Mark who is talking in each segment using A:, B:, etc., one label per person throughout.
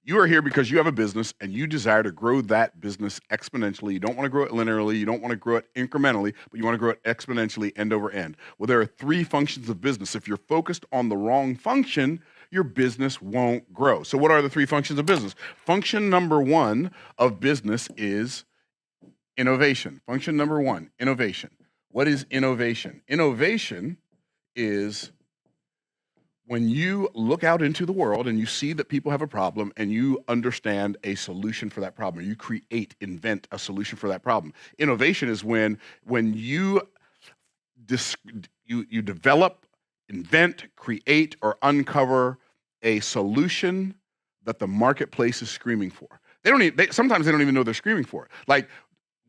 A: You are here because you have a business and you desire to grow that business exponentially. You don't want to grow it linearly. You don't want to grow it incrementally, but you want to grow it exponentially end over end. Well, there are three functions of business. If you're focused on the wrong function, your business won't grow. So, what are the three functions of business? Function number one of business is innovation. Function number one, innovation. What is innovation? Innovation is when you look out into the world and you see that people have a problem and you understand a solution for that problem, you create, invent a solution for that problem. Innovation is when you you develop, invent, create, or uncover a solution that the marketplace is screaming for. Sometimes they don't even know they're screaming for it. Like,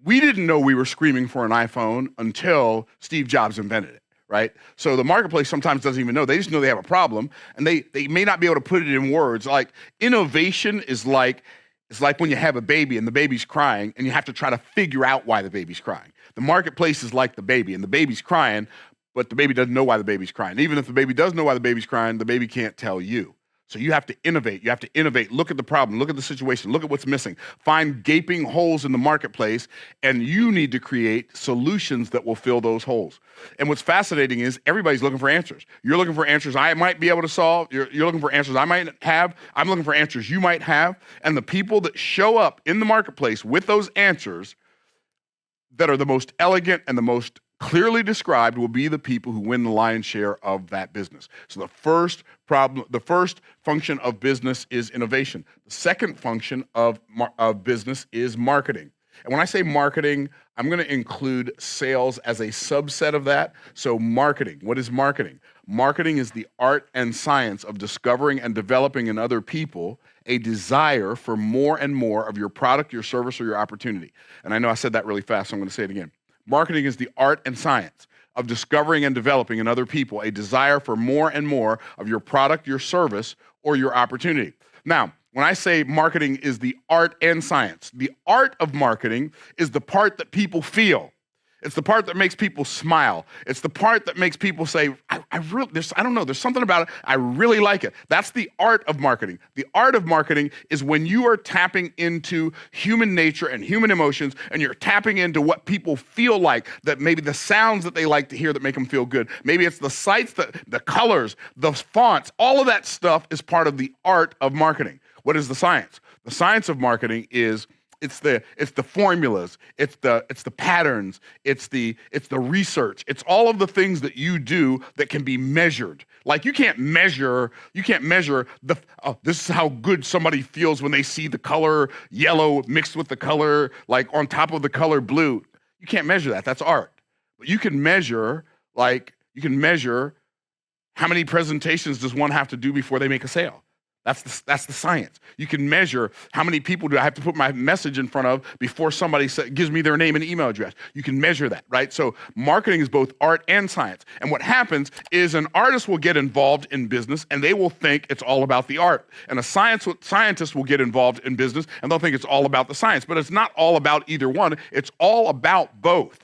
A: we didn't know we were screaming for an iPhone until Steve Jobs invented it, right? So the marketplace sometimes doesn't even know. They just know they have a problem, and they may not be able to put it in words. Like, innovation is like, it's like when you have a baby and the baby's crying and you have to try to figure out why the baby's crying. The marketplace is like the baby, and the baby's crying, but the baby doesn't know why the baby's crying. Even if the baby does know why the baby's crying, the baby can't tell you. So you have to innovate. You have to innovate. Look at the problem. Look at the situation. Look at what's missing. Find gaping holes in the marketplace, and you need to create solutions that will fill those holes. And what's fascinating is everybody's looking for answers. You're looking for answers I might be able to solve. You're looking for answers I might have. I'm looking for answers you might have. And the people that show up in the marketplace with those answers that are the most elegant and the most clearly described will be the people who win the lion's share of that business. So the first function of business is innovation. The second function of business is marketing. And when I say marketing, I'm going to include sales as a subset of that. So marketing, what is marketing? Marketing is the art and science of discovering and developing in other people a desire for more and more of your product, your service, or your opportunity. And I know I said that really fast, so I'm going to say it again. Marketing is the art and science of discovering and developing in other people a desire for more and more of your product, your service, or your opportunity. Now, when I say marketing is the art and science, the art of marketing is the part that people feel. It's the part that makes people smile. It's the part that makes people say, I don't know, there's something about it, I really like it. That's the art of marketing. The art of marketing is when you are tapping into human nature and human emotions, and you're tapping into what people feel like, that maybe the sounds that they like to hear that make them feel good. Maybe it's the sights, the colors, the fonts, all of that stuff is part of the art of marketing. What is the science? The science of marketing is it's the formulas, it's the patterns, it's the research, it's all of the things that you do that can be measured. Like, you can't measure this is how good somebody feels when they see the color yellow mixed with the color, like, on top of the color blue. You can't measure that. That's art. But you can measure how many presentations does one have to do before they make a sale. That's the science. You can measure how many people do I have to put my message in front of before somebody gives me their name and email address. You can measure that, right? So marketing is both art and science. And what happens is an artist will get involved in business and they will think it's all about the art. And a scientist will get involved in business and they'll think it's all about the science. But it's not all about either one. It's all about both.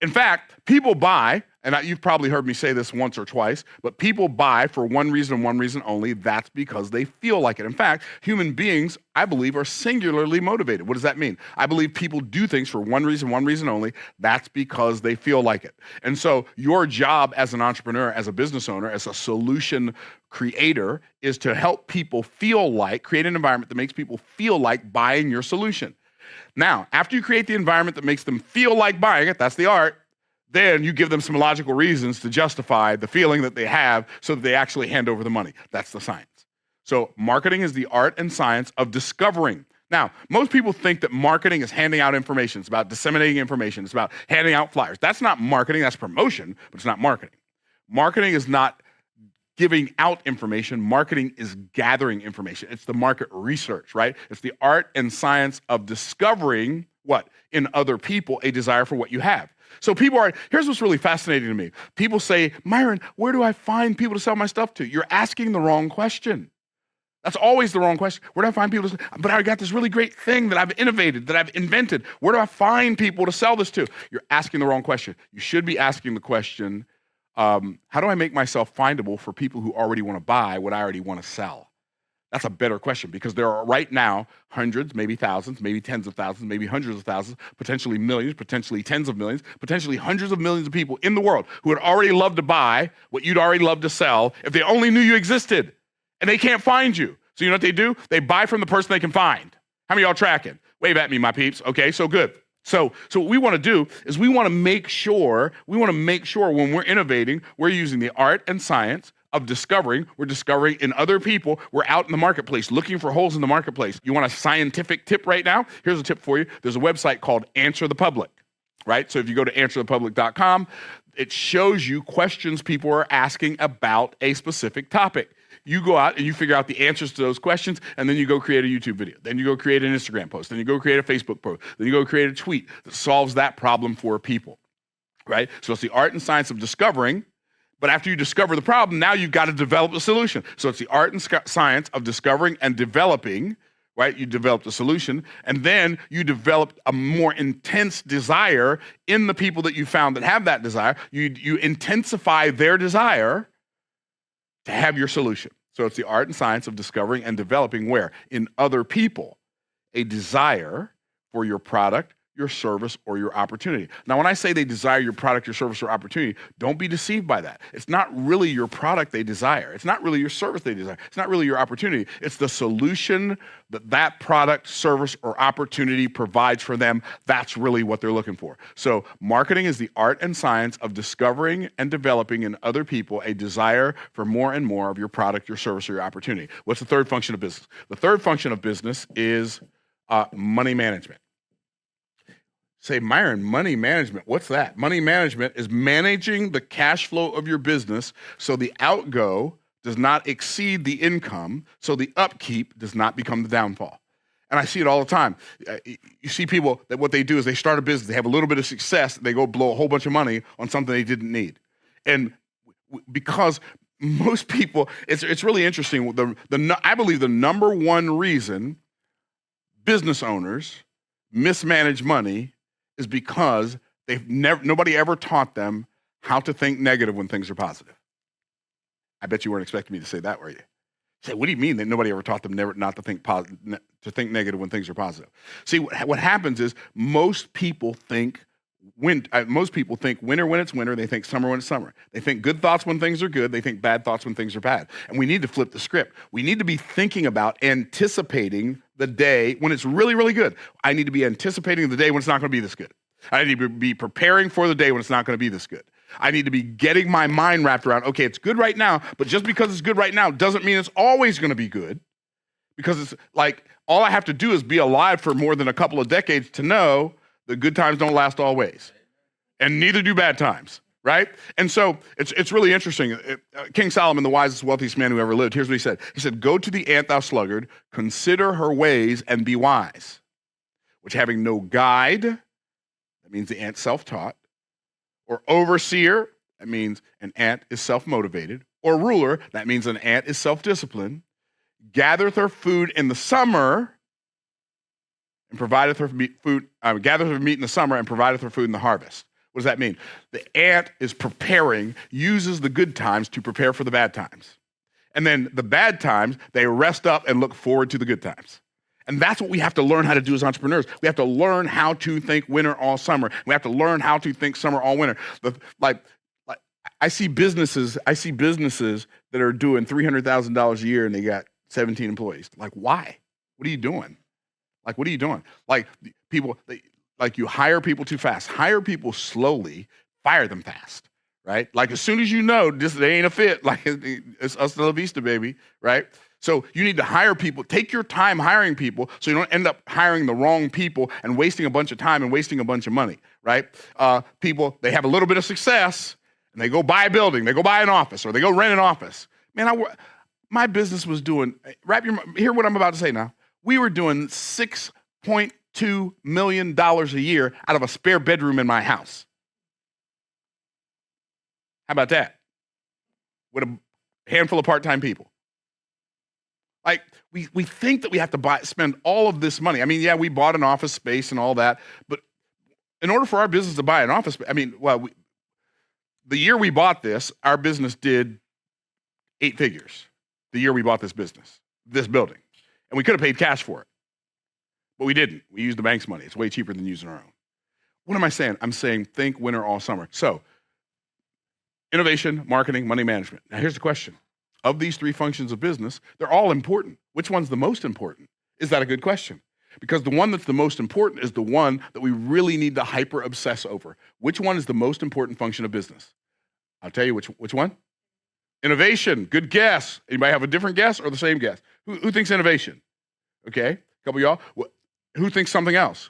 A: In fact, people buy, and you've probably heard me say this once or twice, but people buy for one reason and one reason only. That's because they feel like it. In fact, human beings, I believe, are singularly motivated. What does that mean? I believe people do things for one reason only. That's because they feel like it. And so your job as an entrepreneur, as a business owner, as a solution creator, is to help people feel like, create an environment that makes people feel like buying your solution. Now, after you create the environment that makes them feel like buying it, that's the art, then you give them some logical reasons to justify the feeling that they have so that they actually hand over the money. That's the science. So marketing is the art and science of discovering. Now, most people think that marketing is handing out information. It's about disseminating information. It's about handing out flyers. That's not marketing. That's promotion, but it's not marketing. Marketing is not giving out information. Marketing is gathering information. It's the market research, right? It's the art and science of discovering what? In other people, a desire for what you have. So here's what's really fascinating to me. People say, Myron, where do I find people to sell my stuff to? You're asking the wrong question. That's always the wrong question. Where do I find people to sell? But I got this really great thing that I've innovated, that I've invented. Where do I find people to sell this to? You're asking the wrong question. You should be asking the question, how do I make myself findable for people who already want to buy what I already want to sell? That's a better question, because there are right now hundreds, maybe thousands, maybe tens of thousands, maybe hundreds of thousands, potentially millions, potentially tens of millions, potentially hundreds of millions of people in the world who would already love to buy what you'd already love to sell if they only knew you existed. And they can't find you. So you know what they do? They buy from the person they can find. How many of y'all tracking? Wave at me, my peeps. Okay, so good. So what we want to do is we want to make sure when we're innovating, we're using the art and science of discovering. We're discovering in other people. We're out in the marketplace looking for holes in the marketplace. You want a scientific tip right now? Here's a tip for you. There's a website called Answer the Public, right? So if you go to answerthepublic.com, it shows you questions people are asking about a specific topic. You go out and you figure out the answers to those questions, and then you go create a YouTube video. Then you go create an Instagram post. Then you go create a Facebook post. Then you go create a tweet that solves that problem for people, right? So it's the art and science of discovering, but after you discover the problem, now you've got to develop a solution. So it's the art and science of discovering and developing, right? You developed a solution, and then you developed a more intense desire in the people that you found that have that desire. You intensify their desire to have your solution. So it's the art and science of discovering and developing where? In other people, a desire for your product, your service, or your opportunity. Now, when I say they desire your product, your service, or opportunity, don't be deceived by that. It's not really your product they desire. It's not really your service they desire. It's not really your opportunity. It's the solution that that product, service, or opportunity provides for them. That's really what they're looking for. So marketing is the art and science of discovering and developing in other people a desire for more and more of your product, your service, or your opportunity. What's the third function of business? The third function of business is money management. Say, Myron, money management, what's that? Money management is managing the cash flow of your business so the outgo does not exceed the income, so the upkeep does not become the downfall. And I see it all the time. You see people that what they do is they start a business, they have a little bit of success, they go blow a whole bunch of money on something they didn't need. And because most people, it's really interesting. I believe the number one reason business owners mismanage money is because nobody ever taught them how to think negative when things are positive. I bet you weren't expecting me to say that, were you? Say, what do you mean that nobody ever taught them not to think negative when things are positive? See, what happens is most people think winter when it's winter. They think summer when it's summer. They think good thoughts when things are good. They think bad thoughts when things are bad. And we need to flip the script. We need to be thinking about anticipating the day when it's really, really good. I need to be anticipating the day when it's not going to be this good. I need to be preparing for the day when it's not going to be this good. I need to be getting my mind wrapped around, okay, it's good right now, but just because it's good right now doesn't mean it's always going to be good. Because it's like all I have to do is be alive for more than a couple of decades to know that good times don't last always. And neither do bad times, right? And so it's really interesting. King Solomon, the wisest, wealthiest man who ever lived, here's what he said. He said, "Go to the ant, thou sluggard, consider her ways and be wise, which having no guide," that means the ant's self-taught, "or overseer," that means an ant is self-motivated, "or ruler," that means an ant is self-disciplined, "gathereth her food in the summer and provideth her food, gathereth her meat in the summer and provideth her food in the harvest." What does that mean? The ant is preparing, uses the good times to prepare for the bad times. And then the bad times, they rest up and look forward to the good times. And that's what we have to learn how to do as entrepreneurs. We have to learn how to think winter all summer. We have to learn how to think summer all winter. I see businesses that are doing $300,000 a year and they got 17 employees. Like, why? What are you doing? Like, what are you doing? Like, you hire people too fast. Hire people slowly, fire them fast, right? Like, as soon as you know they ain't a fit, like, it's hasta la vista, baby, right? So you need to hire people. Take your time hiring people so you don't end up hiring the wrong people and wasting a bunch of time and wasting a bunch of money, right? People, they have a little bit of success and they go buy a building, they go buy an office, or they go rent an office. Man, my business was doing, hear what I'm about to say now. We were doing $6.2 million a year out of a spare bedroom in my house. How about that? With a handful of part-time people. Like, we think that we have to spend all of this money. I mean, yeah, we bought an office space and all that, but in order for our business to buy an office space, the year we bought this, our business did 8 figures. The year we bought this business. this building. And we could have paid cash for it, but we didn't. We used the bank's money. It's way cheaper than using our own. What am I saying? I'm saying think winter all summer. So innovation, marketing, money management. Now here's the question. Of these three functions of business, they're all important. Which one's the most important? Is that a good question? Because the one that's the most important is the one that we really need to hyper obsess over. Which one is the most important function of business? I'll tell you which one. Innovation. Good guess. Anybody have a different guess or the same guess? Who thinks innovation? Okay, a couple of y'all. Who thinks something else?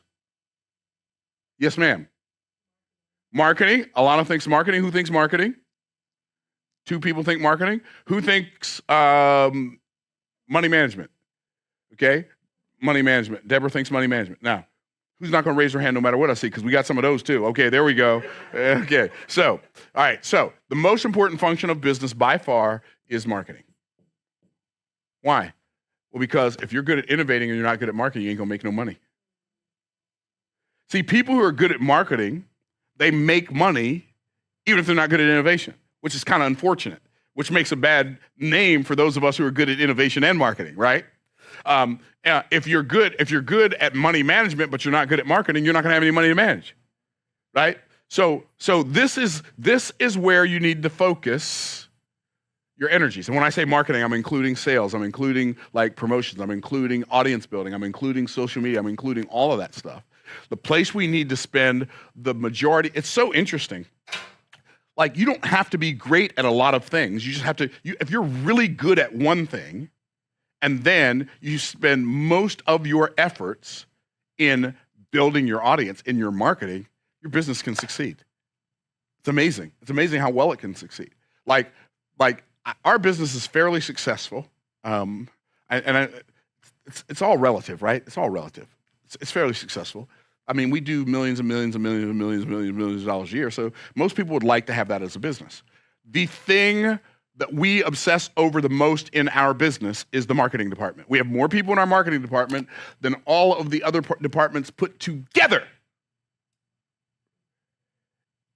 A: Yes, ma'am. Marketing. Alana thinks marketing. Who thinks marketing? Two people think marketing. Who thinks money management? Okay, money management. Deborah thinks money management. Now, who's not going to raise their hand no matter what I see? Because we got some of those too. Okay, there we go. Okay, so, all right. So the most important function of business by far is marketing. Why? Well, because if you're good at innovating and you're not good at marketing, you ain't going to make no money. See, people who are good at marketing, they make money even if they're not good at innovation, which is kind of unfortunate, which makes a bad name for those of us who are good at innovation and marketing, right? If you're good at money management, but you're not good at marketing, you're not going to have any money to manage, right? So this is where you need to focus your energies. And when I say marketing, I'm including sales, I'm including like promotions, I'm including audience building, I'm including social media, I'm including all of that stuff. The place we need to spend the majority, it's so interesting. Like, you don't have to be great at a lot of things. You just have to, if you're really good at one thing, and then you spend most of your efforts in building your audience, in your marketing, your business can succeed. It's amazing. It's amazing how well it can succeed. Like our business is fairly successful. It's all relative, right? It's all relative. It's fairly successful. I mean, we do millions and millions and millions and millions and millions and millions of dollars a year. So most people would like to have that as a business. The thing that we obsess over the most in our business is the marketing department. We have more people in our marketing department than all of the other departments put together.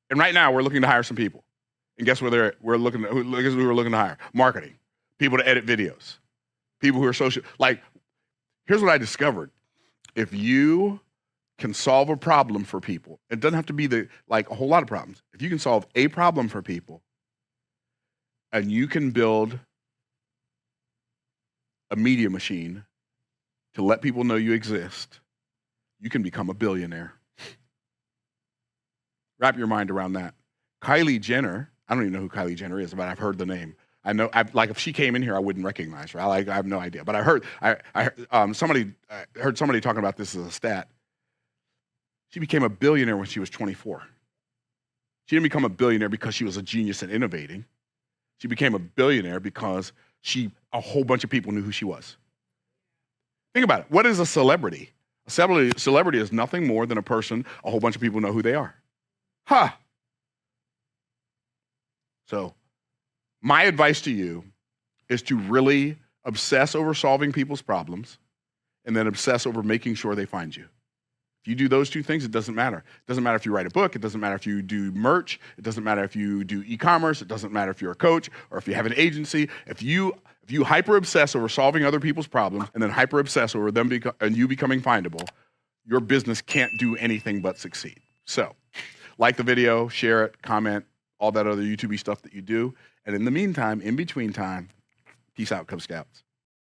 A: And right now, we're looking to hire some people. And guess where we're looking to hire? Marketing. People to edit videos. People who are social. Like, here's what I discovered. If you can solve a problem for people, it doesn't have to be a whole lot of problems. If you can solve a problem for people, and you can build a media machine to let people know you exist, you can become a billionaire. Wrap your mind around that. Kylie Jenner, I don't even know who Kylie Jenner is, but I've heard the name. I know, if she came in here, I wouldn't recognize her. I have no idea. But I heard somebody talking about this as a stat. She became a billionaire when she was 24. She didn't become a billionaire because she was a genius at innovating. She became a billionaire because a whole bunch of people knew who she was. Think about it. What is a celebrity? A celebrity is nothing more than a person a whole bunch of people know who they are. So my advice to you is to really obsess over solving people's problems and then obsess over making sure they find you. If you do those two things, it doesn't matter. It doesn't matter if you write a book. It doesn't matter if you do merch. It doesn't matter if you do e-commerce. It doesn't matter if you're a coach or if you have an agency. If you hyper obsess over solving other people's problems and then hyper obsess over them and you becoming findable, your business can't do anything but succeed. So, like the video, share it, comment, all that other YouTube-y stuff that you do. And in the meantime, in between time, peace out, Cub Scouts.